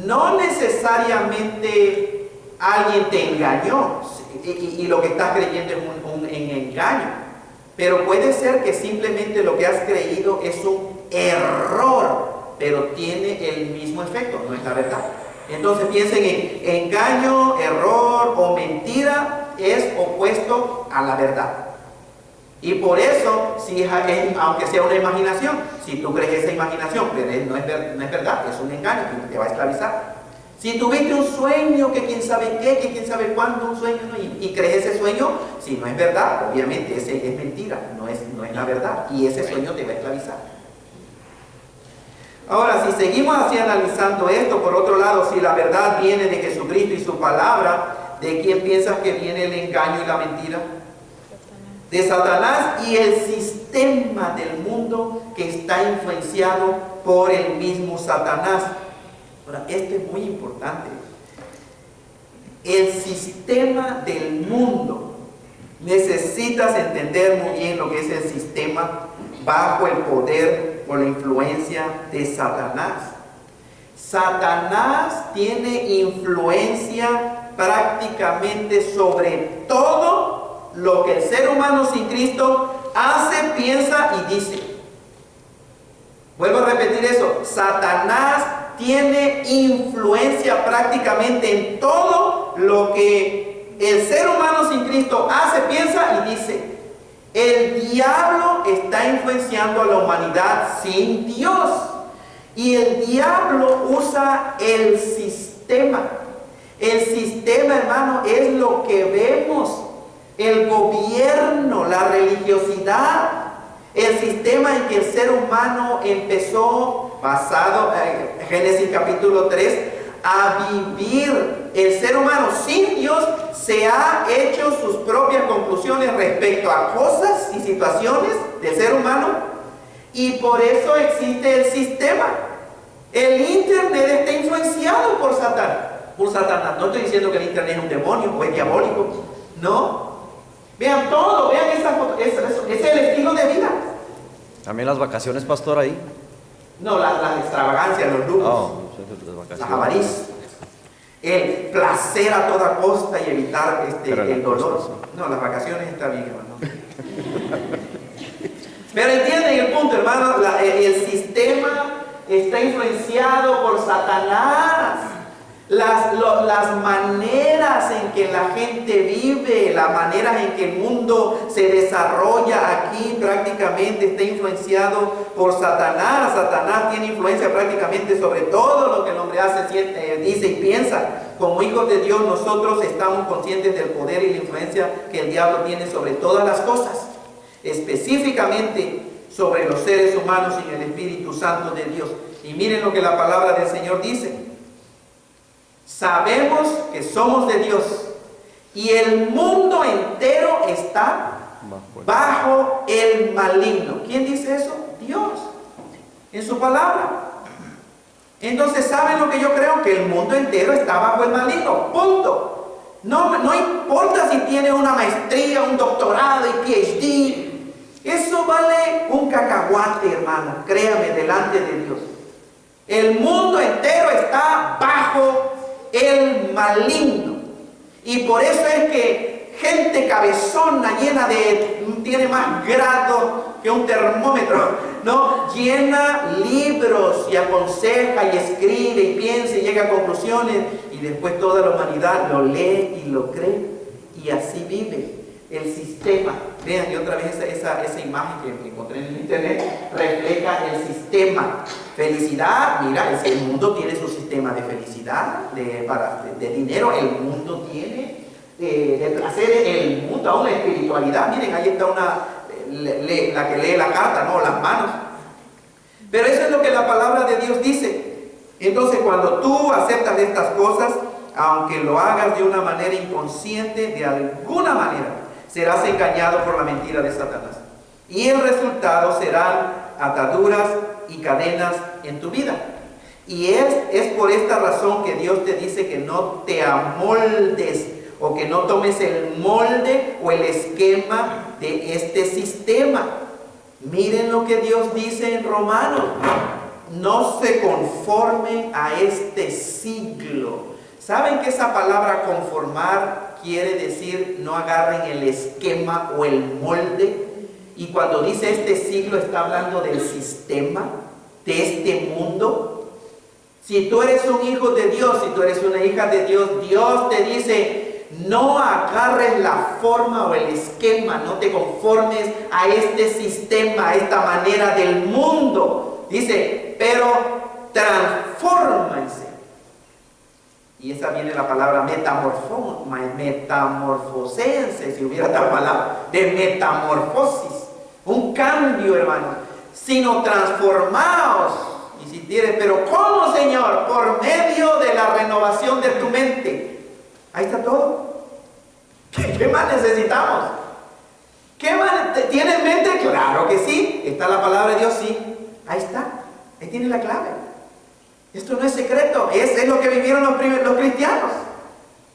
[SPEAKER 1] no necesariamente alguien te engañó y lo que estás creyendo es un engaño, pero puede ser que simplemente lo que has creído es un error, pero tiene el mismo efecto, no es la verdad. Entonces piensen en engaño, error o mentira es opuesto a la verdad. Y por eso, aunque sea una imaginación, si tú crees esa imaginación, pero no es verdad, es un engaño que te va a esclavizar. Si tuviste un sueño, que quién sabe qué, que quién sabe cuándo, un sueño, ¿no? y crees ese sueño, si no es verdad, obviamente ese es mentira, no es la verdad, y ese sueño te va a esclavizar. Ahora, si seguimos así analizando esto, por otro lado, si la verdad viene de Jesucristo y su palabra, ¿de quién piensas que viene el engaño y la mentira? De Satanás y el sistema del mundo que está influenciado por el mismo Satanás. Ahora, esto es muy importante. El sistema del mundo. Necesitas entender muy bien lo que es el sistema bajo el poder o la influencia de Satanás. Satanás tiene influencia prácticamente sobre todo lo que el ser humano sin Cristo hace, piensa y dice. Vuelvo a repetir eso. Satanás tiene influencia prácticamente en todo lo que el ser humano sin Cristo hace, piensa y dice. El diablo está influenciando a la humanidad sin Dios. Y el diablo usa el sistema. El sistema, hermano, es lo que vemos. El gobierno, la religiosidad, el sistema en que el ser humano empezó, basado en Génesis capítulo 3, a vivir. El ser humano sin Dios se ha hecho sus propias conclusiones respecto a cosas y situaciones del ser humano, y por eso existe el sistema. El internet está influenciado por Satanás. No estoy diciendo que el internet es un demonio o es diabólico, no. Vean todo, vean esa foto, es el estilo de vida.
[SPEAKER 2] También las vacaciones, pastor, ahí.
[SPEAKER 1] No, las extravagancias, los lujos,
[SPEAKER 2] las vacaciones.
[SPEAKER 1] las avaricias, el placer a toda costa y evitar el dolor. No, las vacaciones está bien, hermano. Pero entienden el punto, hermano, el sistema está influenciado por Satanás. Las maneras en que la gente vive, las maneras en que el mundo se desarrolla aquí prácticamente está influenciado por Satanás. Satanás tiene influencia prácticamente sobre todo lo que el hombre hace, dice y piensa. Como hijos de Dios, nosotros estamos conscientes del poder y la influencia que el diablo tiene sobre todas las cosas, específicamente sobre los seres humanos y el Espíritu Santo de Dios. Y miren lo que la palabra del Señor dice. Sabemos que somos de Dios y el mundo entero está bajo el maligno. ¿Quién dice eso? Dios, en su palabra. Entonces, ¿saben lo que yo creo? Que el mundo entero está bajo el maligno, punto. No importa si tiene una maestría, un doctorado y PhD, Eso vale un cacahuate, hermano, créame, delante de Dios. El mundo entero está bajo el maligno. Y por eso es que gente cabezona, tiene más grado que un termómetro, ¿no? Llena libros y aconseja y escribe y piensa y llega a conclusiones. Y después toda la humanidad lo lee y lo cree. Y así vive. El sistema, vean, y otra vez esa imagen que encontré en el internet refleja el sistema. Felicidad, mira, el mundo tiene su sistema de felicidad, de dinero. El mundo tiene de placer, el mundo, aún la espiritualidad. Miren, ahí está la que lee la carta, no las manos. Pero eso es lo que la palabra de Dios dice. Entonces, cuando tú aceptas estas cosas, aunque lo hagas de una manera inconsciente, de alguna manera serás engañado por la mentira de Satanás. Y el resultado serán ataduras y cadenas en tu vida. Y es por esta razón que Dios te dice que no te amoldes o que no tomes el molde o el esquema de este sistema. Miren lo que Dios dice en Romanos. No se conformen a este siglo. ¿Saben que esa palabra conformar quiere decir no agarren el esquema o el molde? Y cuando dice este siglo está hablando del sistema, de este mundo. Si tú eres un hijo de Dios, si tú eres una hija de Dios, Dios te dice, no agarres la forma o el esquema, no te conformes a este sistema, a esta manera del mundo. Dice, pero transfórmense. Y esa viene la palabra metamorfosense, si hubiera tal palabra, de metamorfosis. Un cambio, hermano. Sino transformaos. Y si tienes, pero ¿cómo, Señor? Por medio de la renovación de tu mente. Ahí está todo. ¿Qué más necesitamos? ¿Qué más? ¿Tienes mente? Claro que sí. ¿Está la palabra de Dios? Sí. Ahí está. Ahí tiene la clave. Esto no es secreto, es lo que vivieron los cristianos.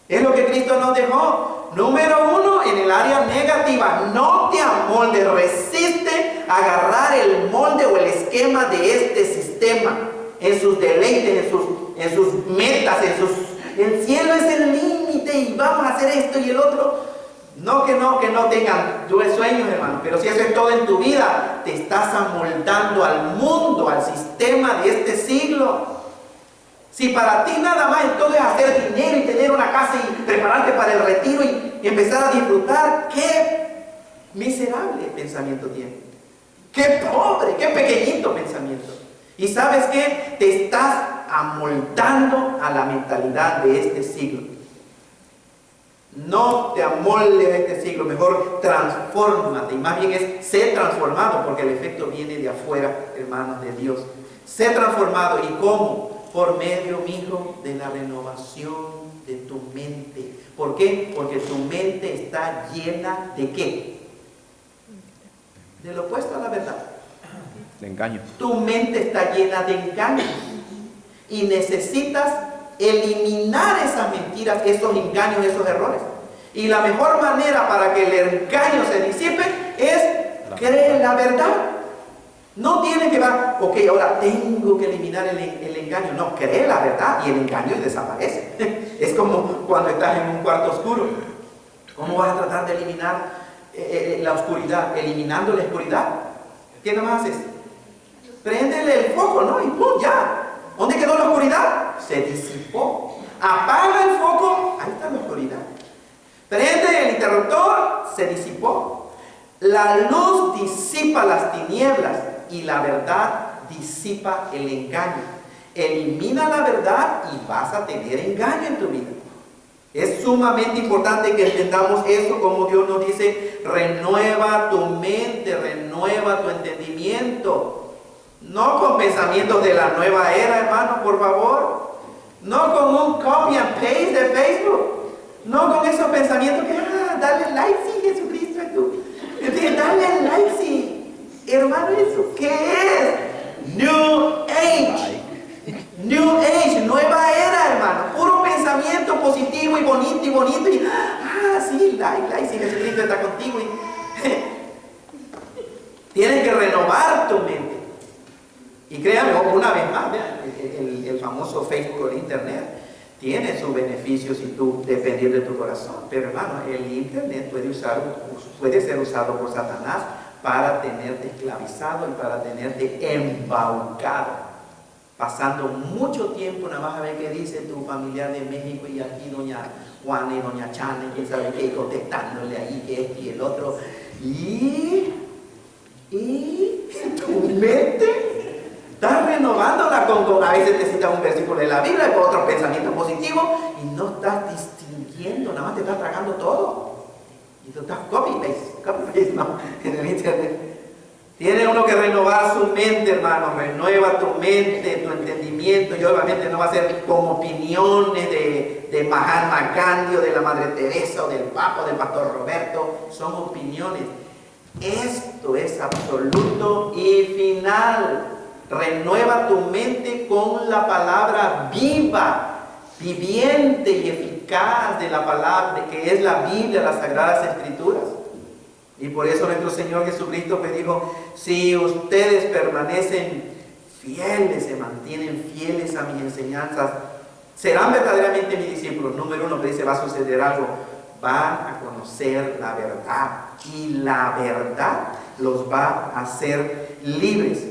[SPEAKER 1] Es lo que Cristo nos dejó. Número uno, en el área negativa, no te amoldes, resiste agarrar el molde o el esquema de este sistema en sus deleites, en sus metas, el cielo es el límite y vamos a hacer esto y el otro. No que no tengan sueños, hermano, pero si eso es todo en tu vida, te estás amoldando al mundo, al sistema de este siglo. Si para ti nada más entonces es hacer dinero y tener una casa y prepararte para el retiro y empezar a disfrutar, qué miserable pensamiento tiene. Qué pobre, qué pequeñito pensamiento. Y ¿sabes qué? Te estás amoldando a la mentalidad de este siglo. No te amoldes a este siglo, mejor transfórmate. Y más bien es ser transformado, porque el efecto viene de afuera, hermanos de Dios. Ser transformado. ¿Y cómo? Por medio, mijo, de la renovación de tu mente. ¿Por qué? Porque tu mente está llena ¿de qué? De lo opuesto a la verdad.
[SPEAKER 2] De engaño.
[SPEAKER 1] Tu mente está llena de engaños. Y necesitas eliminar esas mentiras, esos engaños, esos errores. Y la mejor manera para que el engaño se disipe es creer la verdad. No tiene que va, ok, ahora tengo que eliminar el engaño. No, cree la verdad y el engaño desaparece. Es como cuando estás en un cuarto oscuro. ¿Cómo vas a tratar de eliminar la oscuridad? Eliminando la oscuridad. ¿Qué nomás haces? Préndele el foco, ¿no? Y ¡pum! Ya. ¿Dónde quedó la oscuridad? Se disipó. Apaga el foco, ahí está la oscuridad. Prende el interruptor, se disipó. La luz disipa las tinieblas y la verdad disipa el engaño. Elimina la verdad y vas a tener engaño en tu vida. Es sumamente importante que entendamos eso, como Dios nos dice, renueva tu mente, renueva tu entendimiento. No con pensamientos de la nueva era, hermano, por favor. No con un copy and paste de Facebook. No con esos pensamientos que, dale like si Jesucristo es tú. Dale like si, hermano, ¿eso qué es? New Age. New Age, nueva era, hermano. Puro pensamiento positivo y bonito y bonito. Y, sí, like si Jesucristo está contigo. renovar tu mente. Y créame, una vez más, vean, el famoso Facebook o el Internet tiene sus beneficios si tú depender de tu corazón. Pero hermano, el Internet puede ser usado por Satanás para tenerte esclavizado y para tenerte embaucado. Pasando mucho tiempo, nada más a ver qué dice tu familiar de México y aquí doña Juana y doña Chana, quién sabe qué, contestándole ahí que este y el otro. Y tu mente estás renovándola con a veces te citas un versículo de la Biblia, con otro pensamiento positivo y no estás distinguiendo, nada más te estás tragando todo. Y tú estás copy-paste, no, en el Internet. Tiene uno que renovar su mente, hermano. Renueva tu mente, tu entendimiento. Y obviamente no va a ser con opiniones de Mahatma Gandhi o de la Madre Teresa o del Papa o del Pastor Roberto. Son opiniones. Esto es absoluto y final. Renueva tu mente con la palabra viva, viviente y eficaz de la palabra, que es la Biblia, las Sagradas Escrituras. Y por eso nuestro Señor Jesucristo me dijo, si ustedes permanecen fieles, se mantienen fieles a mis enseñanzas, serán verdaderamente mis discípulos. Número uno, que dice, va a suceder algo, van a conocer la verdad y la verdad los va a hacer libres.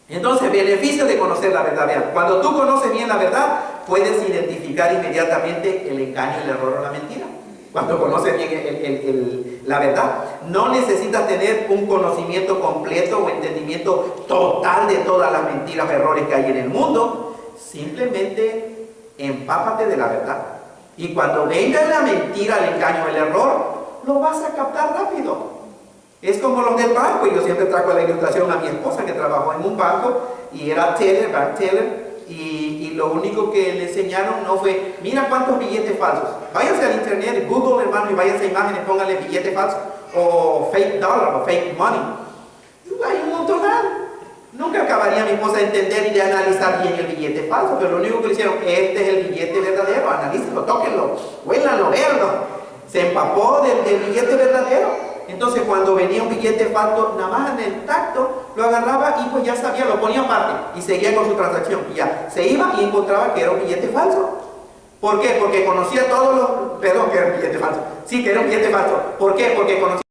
[SPEAKER 1] Entonces, beneficio de conocer la verdad. Vean, cuando tú conoces bien la verdad, puedes identificar inmediatamente el engaño, el error o la mentira. Cuando conoces bien la verdad, no necesitas tener un conocimiento completo o entendimiento total de todas las mentiras o errores que hay en el mundo. Simplemente empápate de la verdad. Y cuando venga la mentira, el engaño, el error, lo vas a captar rápido. Es como los del banco. Yo siempre traigo la ilustración a mi esposa que trabajó en un banco y era teller, bank teller. Y lo único que le enseñaron no fue, mira cuántos billetes falsos. Váyanse al internet, Google, hermano, y váyanse a imágenes, pónganle billetes falsos, o fake dollar, o fake money. Hay un montón. Nunca acabaría mi esposa de entender y de analizar bien el billete falso, pero lo único que le hicieron, este es el billete verdadero, analícenlo, tóquenlo, huélanlo, véanlo. Se empapó del billete verdadero. Entonces cuando venía un billete falso, nada más en el tacto lo agarraba y pues ya sabía, lo ponía aparte y seguía con su transacción y ya se iba y encontraba que era un billete falso. ¿Por qué? Porque conocía todos los, perdón, que era un billete falso. Sí, que era un billete falso. ¿Por qué? Porque conocía